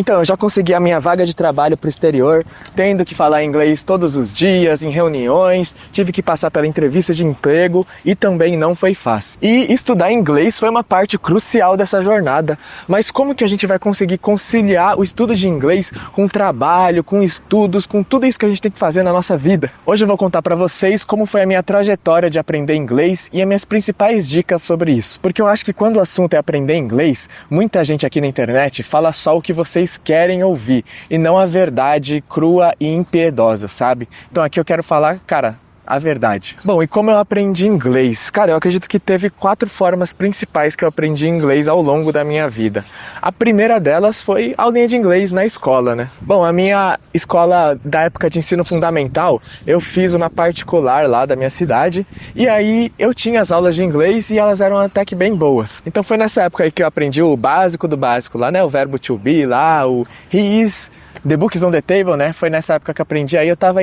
Então, eu já consegui a minha vaga de trabalho para o exterior, tendo que falar inglês todos os dias, em reuniões, tive que passar pela entrevista de emprego e também não foi fácil. E estudar inglês foi uma parte crucial dessa jornada, mas como que a gente vai conseguir conciliar o estudo de inglês com trabalho, com estudos, com tudo isso que a gente tem que fazer na nossa vida? Hoje eu vou contar para vocês como foi a minha trajetória de aprender inglês e as minhas principais dicas sobre isso. Porque eu acho que quando o assunto é aprender inglês, muita gente aqui na internet fala só o que vocês querem ouvir e não a verdade crua e impiedosa, sabe? Então aqui eu quero falar, cara, a verdade. Bom, e como eu aprendi inglês? Cara, eu acredito que teve 4 formas principais que eu aprendi inglês ao longo da minha vida. A primeira delas foi a aulinha de inglês na escola, né? Bom, a minha escola da época de ensino fundamental, eu fiz uma particular lá da minha cidade, e aí eu tinha as aulas de inglês e elas eram até que bem boas. Então foi nessa época aí que eu aprendi o básico do básico lá, né? O verbo to be lá, o he is, the book is on the table, né? Foi nessa época que eu aprendi, aí eu tava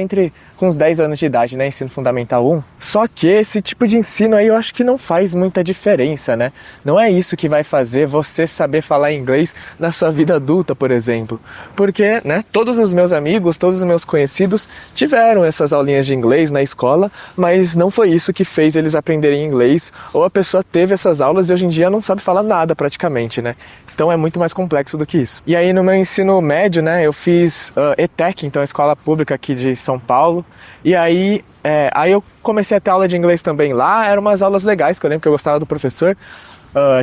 com uns 10 anos de idade, né? Ensino Fundamental 1. Só que esse tipo de ensino aí eu acho que não faz muita diferença, né? Não é isso que vai fazer você saber falar inglês na sua vida adulta, por exemplo. Porque, né? Todos os meus amigos, todos os meus conhecidos tiveram essas aulinhas de inglês na escola, mas não foi isso que fez eles aprenderem inglês, ou a pessoa teve essas aulas e hoje em dia não sabe falar nada praticamente, né? Então é muito mais complexo do que isso. E aí no meu ensino médio, né, eu fiz ETEC, então a escola pública aqui de São Paulo. E aí eu comecei a ter aula de inglês também lá, eram umas aulas legais, que eu lembro que eu gostava do professor.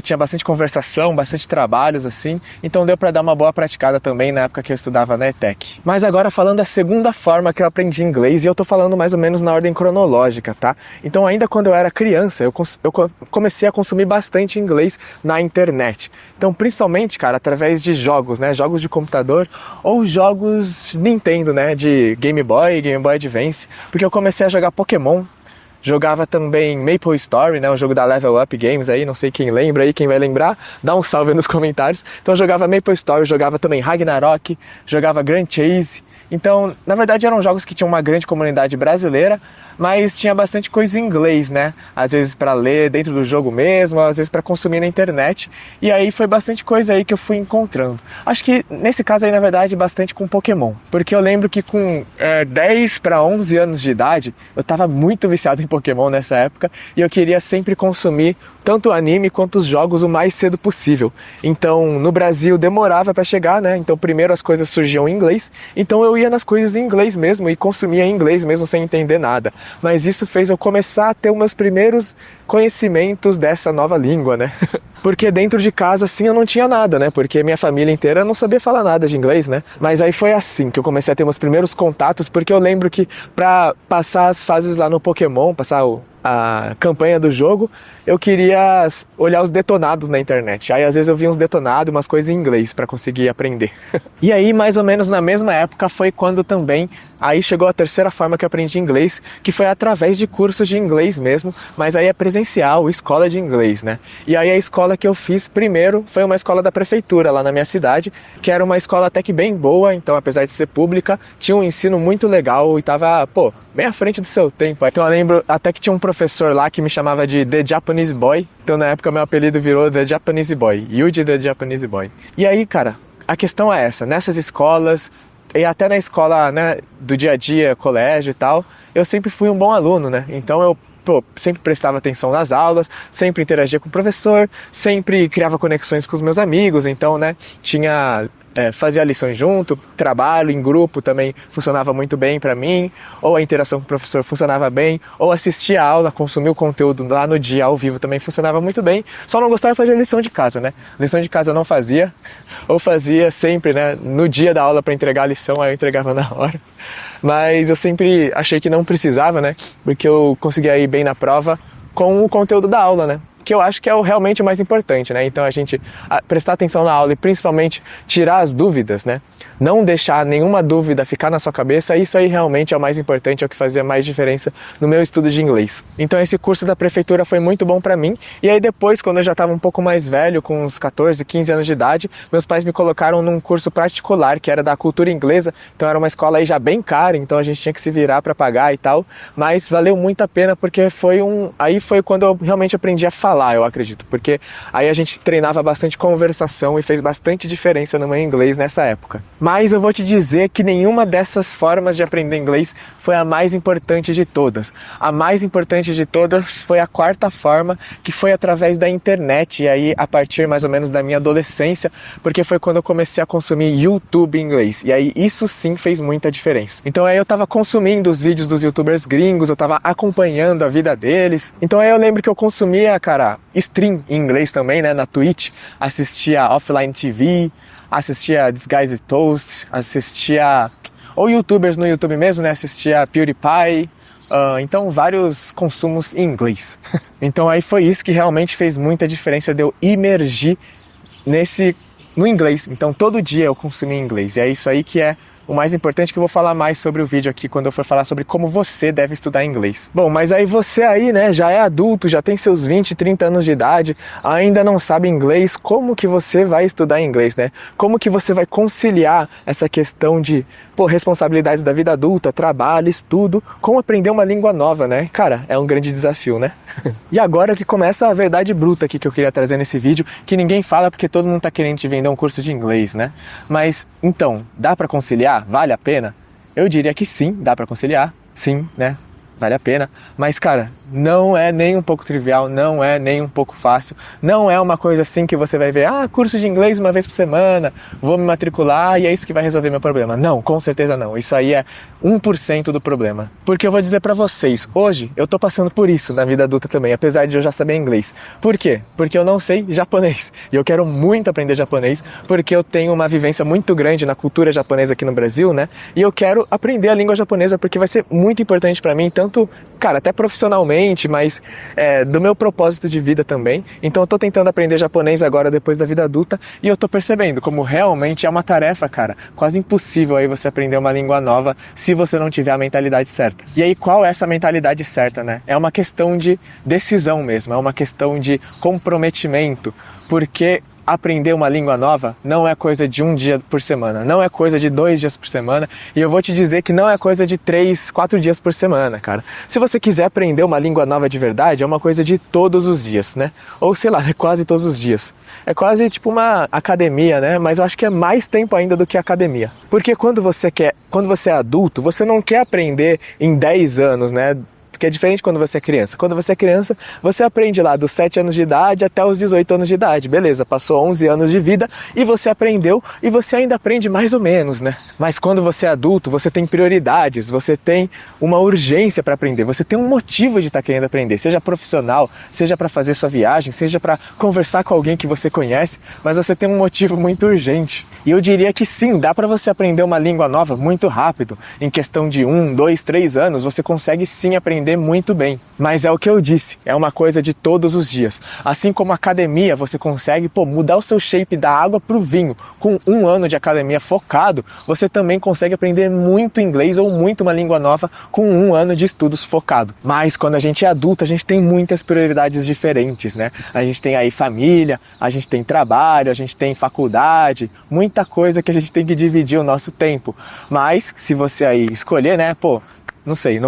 Tinha bastante conversação, bastante trabalhos assim, então deu para dar uma boa praticada também na época que eu estudava na ETEC. Mas agora falando da segunda forma que eu aprendi inglês, e eu tô falando mais ou menos na ordem cronológica, tá? Então ainda quando eu era criança, eu comecei a consumir bastante inglês na internet. Então principalmente, cara, através de jogos, né? Jogos de computador ou jogos Nintendo, né? De Game Boy Advance, porque eu comecei a jogar Pokémon. Jogava também Maple Story, né, um jogo da Level Up Games aí, não sei quem lembra aí, quem vai lembrar, dá um salve nos comentários. Então eu jogava Maple Story, jogava também Ragnarok, jogava Grand Chase. Então, na verdade eram jogos que tinham uma grande comunidade brasileira, mas tinha bastante coisa em inglês, né? Às vezes para ler dentro do jogo mesmo, às vezes para consumir na internet. E aí foi bastante coisa aí que eu fui encontrando. Acho que nesse caso aí, na verdade, bastante com Pokémon. Porque eu lembro que com 10 para 11 anos de idade, eu tava muito viciado em Pokémon nessa época e eu queria sempre consumir tanto o anime quanto os jogos o mais cedo possível. Então, no Brasil demorava para chegar, né? Então, primeiro as coisas surgiam em inglês, então eu ia nas coisas em inglês mesmo e consumia em inglês mesmo sem entender nada. Mas isso fez eu começar a ter os meus primeiros conhecimentos dessa nova língua, né? Porque dentro de casa, assim, eu não tinha nada, né? Porque minha família inteira não sabia falar nada de inglês, né? Mas aí foi assim que eu comecei a ter meus primeiros contatos, porque eu lembro que pra passar as fases lá no Pokémon, passar a campanha do jogo, eu queria olhar os detonados na internet. Aí às vezes eu via uns detonados, umas coisas em inglês para conseguir aprender. E aí mais ou menos na mesma época foi quando também aí chegou a terceira forma que eu aprendi inglês, que foi através de cursos de inglês mesmo, mas aí é presencial, escola de inglês, né? E aí a escola que eu fiz primeiro foi uma escola da prefeitura lá na minha cidade, que era uma escola até que bem boa, então apesar de ser pública, tinha um ensino muito legal e tava, bem à frente do seu tempo. Então eu lembro até que tinha um professor lá que me chamava de The Japanese Boy, então na época meu apelido virou The Japanese Boy, Yuji The Japanese Boy. E aí, cara, a questão é essa, nessas escolas, e até na escola, né, do dia a dia, colégio e tal, eu sempre fui um bom aluno, né? Então eu sempre prestava atenção nas aulas, sempre interagia com o professor, sempre criava conexões com os meus amigos, então, né, fazia lições junto, trabalho em grupo também funcionava muito bem para mim, ou a interação com o professor funcionava bem, ou assistir a aula, consumir o conteúdo lá no dia ao vivo também funcionava muito bem, só não gostava de fazer lição de casa, né? Lição de casa eu não fazia, ou fazia sempre, né, no dia da aula para entregar a lição, aí eu entregava na hora. Mas eu sempre achei que não precisava, né, porque eu conseguia ir bem na prova com o conteúdo da aula, né? Que eu acho que é realmente o mais importante, né? Então a gente prestar atenção na aula e principalmente tirar as dúvidas, né? Não deixar nenhuma dúvida ficar na sua cabeça, isso aí realmente é o mais importante, é o que fazia mais diferença no meu estudo de inglês. Então esse curso da prefeitura foi muito bom pra mim, e aí depois, quando eu já estava um pouco mais velho, com uns 14, 15 anos de idade, meus pais me colocaram num curso particular, que era da cultura inglesa, então era uma escola aí já bem cara, então a gente tinha que se virar pra pagar e tal, mas valeu muito a pena, porque aí foi quando eu realmente aprendi a falar falar, eu acredito, porque aí a gente treinava bastante conversação e fez bastante diferença no meu inglês nessa época. Mas eu vou te dizer que nenhuma dessas formas de aprender inglês foi a mais importante de todas. A mais importante de todas foi a quarta forma, que foi através da internet, e aí a partir mais ou menos da minha adolescência, porque foi quando eu comecei a consumir YouTube em inglês, e aí isso sim fez muita diferença. Então aí eu tava consumindo os vídeos dos youtubers gringos, eu tava acompanhando a vida deles, então aí eu lembro que eu consumia, cara, stream em inglês também, né, na Twitch, assistia Offline TV, assistia This Guy's Toast, assistia ou youtubers no YouTube mesmo, né, assistia PewDiePie, então vários consumos em inglês. Então aí foi isso que realmente fez muita diferença de eu imergir no inglês. Então todo dia eu consumi inglês, e é isso aí que é o mais importante, que eu vou falar mais sobre o vídeo aqui quando eu for falar sobre como você deve estudar inglês. Bom, mas aí você aí, né, já é adulto, já tem seus 20, 30 anos de idade, ainda não sabe inglês, como que você vai estudar inglês, né? Como que você vai conciliar essa questão de, responsabilidades da vida adulta, trabalho, estudo, com aprender uma língua nova, né? Cara, é um grande desafio, né? E agora que começa a verdade bruta aqui que eu queria trazer nesse vídeo, que ninguém fala porque todo mundo tá querendo te vender um curso de inglês, né? Mas, então, dá pra conciliar? Vale a pena? Eu diria que sim, dá pra conciliar, sim, né? Vale a pena, mas cara, não é nem um pouco trivial, não é nem um pouco fácil, não é uma coisa assim que você vai ver, curso de inglês uma vez por semana, vou me matricular e é isso que vai resolver meu problema. Não, com certeza não, isso aí é 1% do problema. Porque eu vou dizer pra vocês, hoje eu tô passando por isso na vida adulta também, apesar de eu já saber inglês. Por quê? Porque eu não sei japonês, e eu quero muito aprender japonês, porque eu tenho uma vivência muito grande na cultura japonesa aqui no Brasil, né, e eu quero aprender a língua japonesa porque vai ser muito importante pra mim, tanto, cara, até profissionalmente, mas do meu propósito de vida também. Então eu tô tentando aprender japonês agora depois da vida adulta, e eu tô percebendo como realmente é uma tarefa, cara, quase impossível aí você aprender uma língua nova se você não tiver a mentalidade certa. E aí qual é essa mentalidade certa, né? É uma questão de decisão mesmo, é uma questão de comprometimento, porque aprender uma língua nova não é coisa de 1 dia por semana, não é coisa de 2 dias por semana, e eu vou te dizer que não é coisa de 3, 4 dias por semana, cara. Se você quiser aprender uma língua nova de verdade, é uma coisa de todos os dias, né? Ou sei lá, é quase todos os dias. É quase tipo uma academia, né? Mas eu acho que é mais tempo ainda do que academia. Porque quando você é adulto, você não quer aprender em 10 anos, né? Porque é diferente quando você é criança. Quando você é criança, você aprende lá dos 7 anos de idade até os 18 anos de idade. Beleza, passou 11 anos de vida e você aprendeu, e você ainda aprende mais ou menos, né? Mas quando você é adulto, você tem prioridades, você tem uma urgência para aprender, você tem um motivo de estar querendo aprender, seja profissional, seja para fazer sua viagem, seja para conversar com alguém que você conhece, mas você tem um motivo muito urgente. E eu diria que sim, dá para você aprender uma língua nova muito rápido. Em questão de 1, 2, 3 anos, você consegue sim aprender muito bem, mas é o que eu disse, é uma coisa de todos os dias. Assim como a academia, você consegue mudar o seu shape da água pro vinho. Com 1 ano de academia focado, você também consegue aprender muito inglês ou muito uma língua nova com 1 ano de estudos focado. Mas quando a gente é adulto, a gente tem muitas prioridades diferentes, né? A gente tem aí família, a gente tem trabalho, a gente tem faculdade, muita coisa que a gente tem que dividir o nosso tempo. Mas se você aí escolher, né, não sei,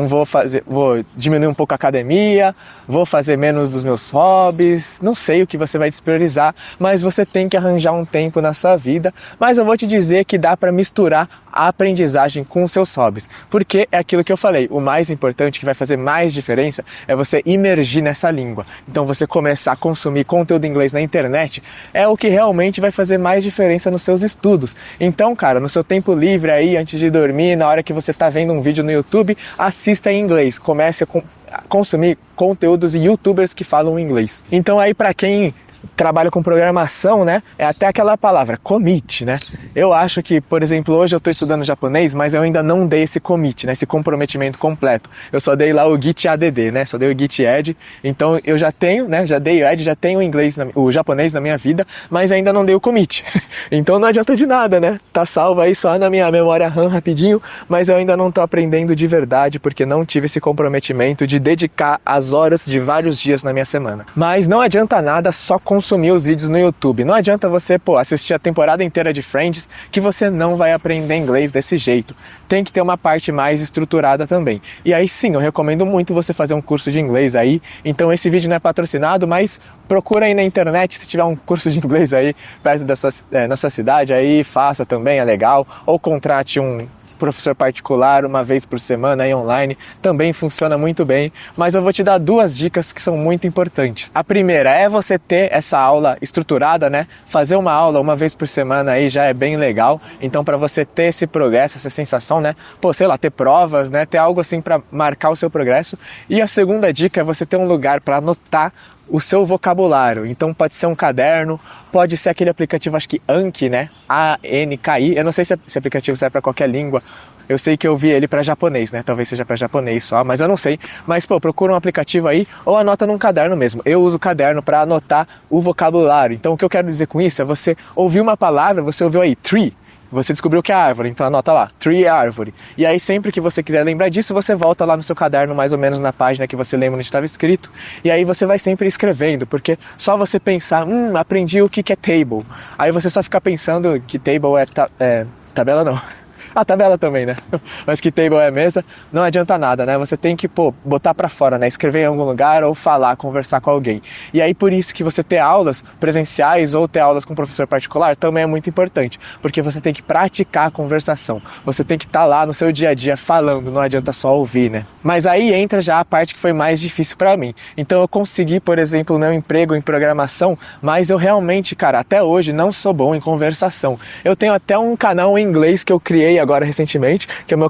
vou diminuir um pouco a academia, vou fazer menos dos meus hobbies, não sei o que você vai despriorizar, mas você tem que arranjar um tempo na sua vida. Mas eu vou te dizer que dá para misturar a aprendizagem com os seus hobbies, porque é aquilo que eu falei, o mais importante, que vai fazer mais diferença, é você imergir nessa língua. Então você começar a consumir conteúdo em inglês na internet é o que realmente vai fazer mais diferença nos seus estudos. Então, cara, no seu tempo livre aí, antes de dormir, na hora que você está vendo um vídeo no YouTube, assista em inglês, comece a consumir conteúdos e youtubers que falam inglês. Então aí para quem trabalha com programação, né, é até aquela palavra, commit, né? Eu acho que, por exemplo, hoje eu estou estudando japonês, mas eu ainda não dei esse commit, né, esse comprometimento completo. Eu só dei lá o Git ADD, né, só dei o Git Ed, então eu já tenho, né, já dei o Ed, já tenho o japonês na minha vida, mas ainda não dei o commit. Então não adianta de nada, né? Tá salvo aí só na minha memória RAM rapidinho, mas eu ainda não tô aprendendo de verdade, porque não tive esse comprometimento de dedicar as horas de vários dias na minha semana. Mas não adianta nada só consumir os vídeos no YouTube. Não adianta você, assistir a temporada inteira de Friends, que você não vai aprender inglês desse jeito. Tem que ter uma parte mais estruturada também. E aí sim, eu recomendo muito você fazer um curso de inglês aí. Então esse vídeo não é patrocinado, mas procura aí na internet, se tiver um curso de inglês aí perto na sua cidade, aí faça também, é legal. Ou contrate um professor particular uma vez por semana aí online, também funciona muito bem, mas eu vou te dar 2 dicas que são muito importantes. A primeira é você ter essa aula estruturada, né? Fazer uma aula uma vez por semana aí já é bem legal, então para você ter esse progresso, essa sensação, né? Ter provas, né? Ter algo assim para marcar o seu progresso. E a segunda dica é você ter um lugar para anotar o seu vocabulário. Então pode ser um caderno, pode ser aquele aplicativo, acho que Anki, né? A-N-K-I. Eu não sei se esse aplicativo serve para qualquer língua. Eu sei que eu vi ele para japonês, né? Talvez seja para japonês só, mas eu não sei. Mas, procura um aplicativo aí ou anota num caderno mesmo. Eu uso o caderno para anotar o vocabulário. Então o que eu quero dizer com isso é você ouvir uma palavra, você ouviu aí, tree. Você descobriu que é árvore, então anota lá, tree é árvore. E aí sempre que você quiser lembrar disso, você volta lá no seu caderno, mais ou menos na página que você lembra onde estava escrito. E aí você vai sempre escrevendo, porque só você pensar, aprendi o que é table. Aí você só fica pensando que table é tabela não. A tabela também, né? Mas que table é mesa, não adianta nada, né? Você tem que, botar pra fora, né? Escrever em algum lugar ou falar, conversar com alguém. E aí por isso que você ter aulas presenciais ou ter aulas com professor particular também é muito importante, porque você tem que praticar a conversação. Você tem que estar lá no seu dia a dia falando, não adianta só ouvir, né? Mas aí entra já a parte que foi mais difícil pra mim. Então eu consegui, por exemplo, meu emprego em programação, mas eu realmente, cara, até hoje não sou bom em conversação. Eu tenho até um canal em inglês que eu criei agora recentemente, que é o meu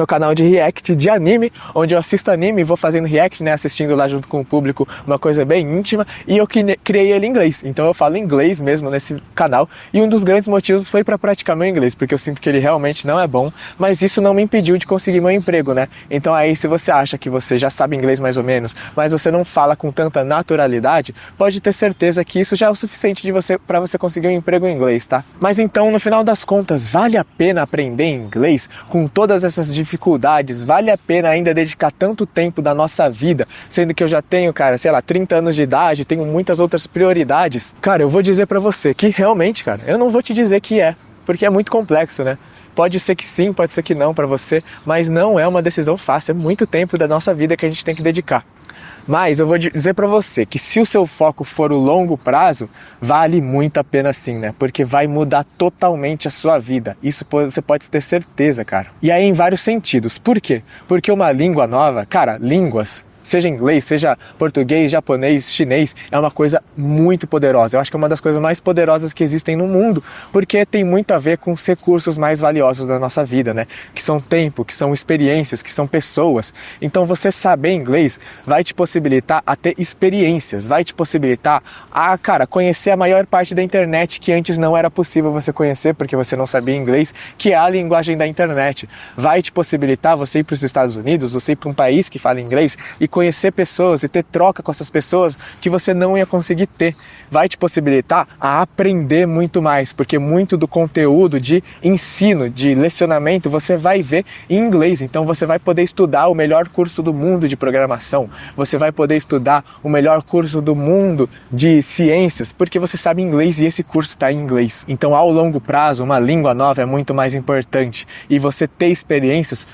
canal de react de anime, onde eu assisto anime e vou fazendo react, né, assistindo lá junto com o público, uma coisa bem íntima, e eu criei ele em inglês, então eu falo inglês mesmo nesse canal, e um dos grandes motivos foi para praticar meu inglês, porque eu sinto que ele realmente não é bom, mas isso não me impediu de conseguir meu emprego, né, então aí se você acha que você já sabe inglês mais ou menos, mas você não fala com tanta naturalidade, pode ter certeza que isso já é o suficiente para você conseguir um emprego em inglês, tá? Mas então, no final das contas, vale a pena aprender inglês com todas essas dificuldades? Vale a pena ainda dedicar tanto tempo da nossa vida, sendo que eu já tenho, 30 anos de idade, tenho muitas outras prioridades? Cara, eu vou dizer pra você que realmente, eu não vou te dizer que porque é muito complexo, né? Pode ser que sim, pode ser que não pra você, mas não é uma decisão fácil, é muito tempo da nossa vida que a gente tem que dedicar. Mas eu vou dizer pra você que se o seu foco for o longo prazo, vale muito a pena sim, né? Porque vai mudar totalmente a sua vida. Isso você pode ter certeza, cara. E aí em vários sentidos. Por quê? Porque uma língua nova, línguas, seja inglês, seja português, japonês, chinês, é uma coisa muito poderosa. Eu acho que é uma das coisas mais poderosas que existem no mundo, porque tem muito a ver com os recursos mais valiosos da nossa vida, né? Que são tempo, que são experiências, que são pessoas. Então você saber inglês vai te possibilitar a ter experiências, vai te possibilitar a, conhecer a maior parte da internet que antes não era possível você conhecer, porque você não sabia inglês, que é a linguagem da internet. Vai te possibilitar você ir para os Estados Unidos, você ir para um país que fala inglês e conhecer pessoas e ter troca com essas pessoas que você não ia conseguir ter. Vai te possibilitar a aprender muito mais, porque muito do conteúdo de ensino, de lecionamento, você vai ver em inglês. Então você vai poder estudar o melhor curso do mundo de programação, você vai poder estudar o melhor curso do mundo de ciências, porque você sabe inglês e esse curso está em inglês. Então, ao longo prazo, uma língua nova é muito mais importante. E você ter experiências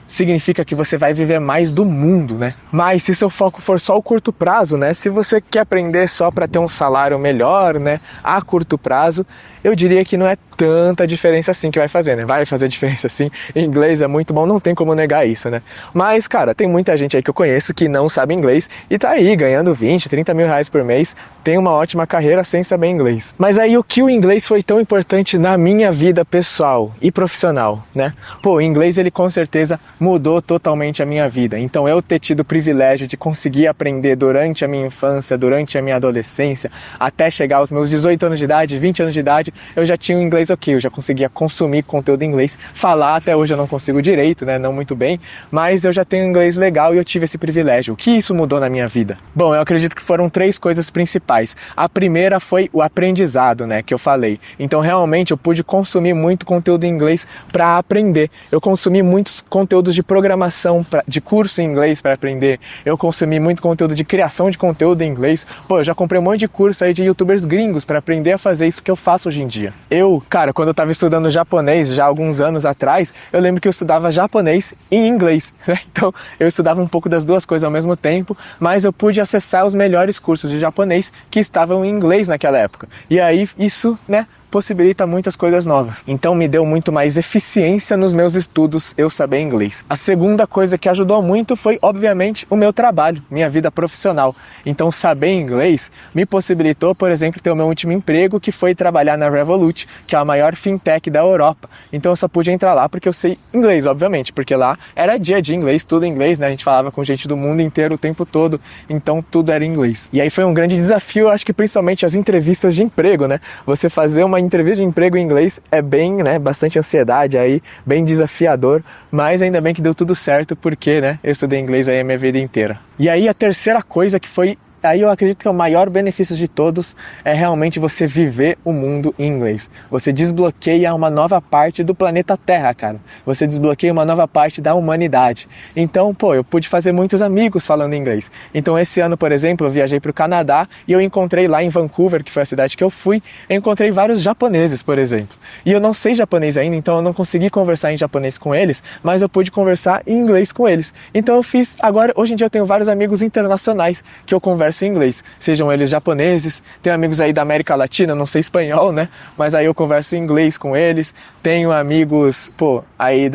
significa que você vai viver mais do mundo, né? Mas se seu foco for só o curto prazo, né? Se você quer aprender só para ter um salário melhor, né? A curto prazo, eu diria que não é tanta diferença assim que vai fazer, né? Vai fazer diferença sim. Inglês é muito bom, não tem como negar isso, né? Mas, tem muita gente aí que eu conheço que não sabe inglês e tá aí ganhando 20, 30 mil reais por mês, tem uma ótima carreira sem saber inglês. Mas aí o que o inglês foi tão importante na minha vida pessoal e profissional, né? O inglês ele com certeza mudou totalmente a minha vida. Então eu ter tido o privilégio de conseguir aprender durante a minha infância, durante a minha adolescência, até chegar aos meus 18 anos de idade, 20 anos de idade, eu já tinha o inglês ok, eu já conseguia consumir conteúdo em inglês, falar até hoje eu não consigo direito, né, não muito bem, mas eu já tenho inglês legal e eu tive esse privilégio. O que isso mudou na minha vida? Bom, eu acredito que foram 3 coisas principais. A primeira foi o aprendizado, né, que eu falei. Então realmente eu pude consumir muito conteúdo em inglês para aprender. Eu consumi muitos conteúdos conteúdos de programação, de curso em inglês para aprender. Eu consumi muito conteúdo de criação de conteúdo em inglês. Pô, eu já comprei um monte de curso aí de youtubers gringos para aprender a fazer isso que eu faço hoje em dia. Cara, quando eu tava estudando japonês já há alguns anos atrás, eu lembro que eu estudava japonês e inglês, né? Então eu estudava um pouco das duas coisas ao mesmo tempo, mas eu pude acessar os melhores cursos de japonês que estavam em inglês naquela época. E aí isso, né, possibilita muitas coisas novas. Então me deu muito mais eficiência nos meus estudos eu saber inglês. A segunda coisa que ajudou muito foi, obviamente, o meu trabalho, minha vida profissional. Então saber inglês me possibilitou, por exemplo, ter o meu último emprego, que foi trabalhar na Revolut, que é a maior fintech da Europa. Então eu só pude entrar lá porque eu sei inglês, obviamente, porque lá era dia de inglês, tudo em inglês, né? A gente falava com gente do mundo inteiro o tempo todo, então tudo era inglês. E aí foi um grande desafio, acho que principalmente as entrevistas de emprego, né? Você fazer uma entrevista de emprego em inglês é bem, né, bastante ansiedade aí, bem desafiador, mas ainda bem que deu tudo certo porque, né, eu estudei inglês aí a minha vida inteira. E aí a terceira coisa que foi, aí eu acredito que é o maior benefício de todos, é realmente você viver o mundo em inglês. Você desbloqueia uma nova parte do planeta Terra, cara. Você desbloqueia uma nova parte da humanidade. Então, pô, eu pude fazer muitos amigos falando inglês. Então esse ano, por exemplo, eu viajei para o Canadá e eu encontrei lá em Vancouver, que foi a cidade que eu fui, eu encontrei vários japoneses, por exemplo. E eu não sei japonês ainda, então eu não consegui conversar em japonês com eles, mas eu pude conversar em inglês com eles. Então eu fiz, agora, hoje em dia eu tenho vários amigos internacionais que eu converso em inglês, sejam eles japoneses, tenho amigos aí da América Latina, não sei espanhol, né, mas aí eu converso em inglês com eles, tenho amigos, pô, aí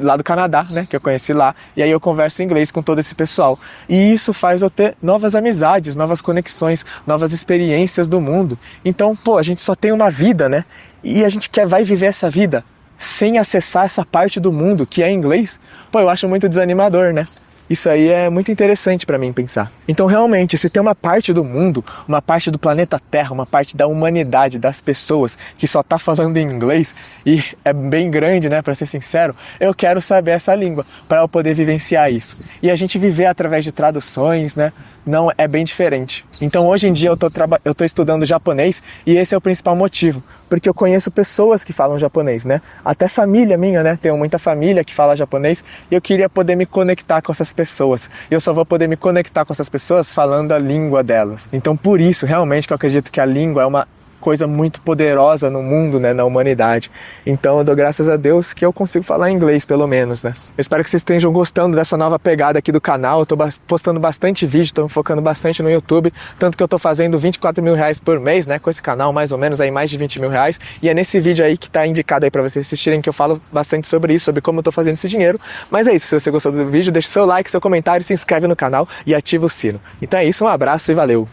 lá do Canadá, né, que eu conheci lá, e aí eu converso em inglês com todo esse pessoal, e isso faz eu ter novas amizades, novas conexões, novas experiências do mundo. Então, pô, a gente só tem uma vida, né, e a gente vai viver essa vida sem acessar essa parte do mundo que é inglês. Pô, eu acho muito desanimador, né. Isso aí é muito interessante para mim pensar. Então realmente, se tem uma parte do mundo, uma parte do planeta Terra, uma parte da humanidade, das pessoas que só tá falando em inglês, e é bem grande, né, para ser sincero, eu quero saber essa língua para eu poder vivenciar isso. E a gente viver através de traduções, né, não é bem diferente. Então hoje em dia eu tô estudando japonês e esse é o principal motivo, porque eu conheço pessoas que falam japonês, né? Até família minha, né? Tenho muita família que fala japonês e eu queria poder me conectar com essas pessoas. E eu só vou poder me conectar com essas pessoas falando a língua delas. Então por isso, realmente, que eu acredito que a língua é uma coisa muito poderosa no mundo, né, na humanidade. Então eu dou graças a Deus que eu consigo falar inglês, pelo menos, né. Eu espero que vocês estejam gostando dessa nova pegada aqui do canal. Eu tô postando bastante vídeo, tô me focando bastante no YouTube, tanto que eu tô fazendo 24 mil reais por mês, né, com esse canal, mais ou menos aí mais de 20 mil reais, e é nesse vídeo aí que tá indicado aí pra vocês assistirem que eu falo bastante sobre isso, sobre como eu tô fazendo esse dinheiro. Mas é isso, se você gostou do vídeo, deixa seu like, seu comentário, se inscreve no canal e ativa o sino. Então é isso, um abraço e valeu!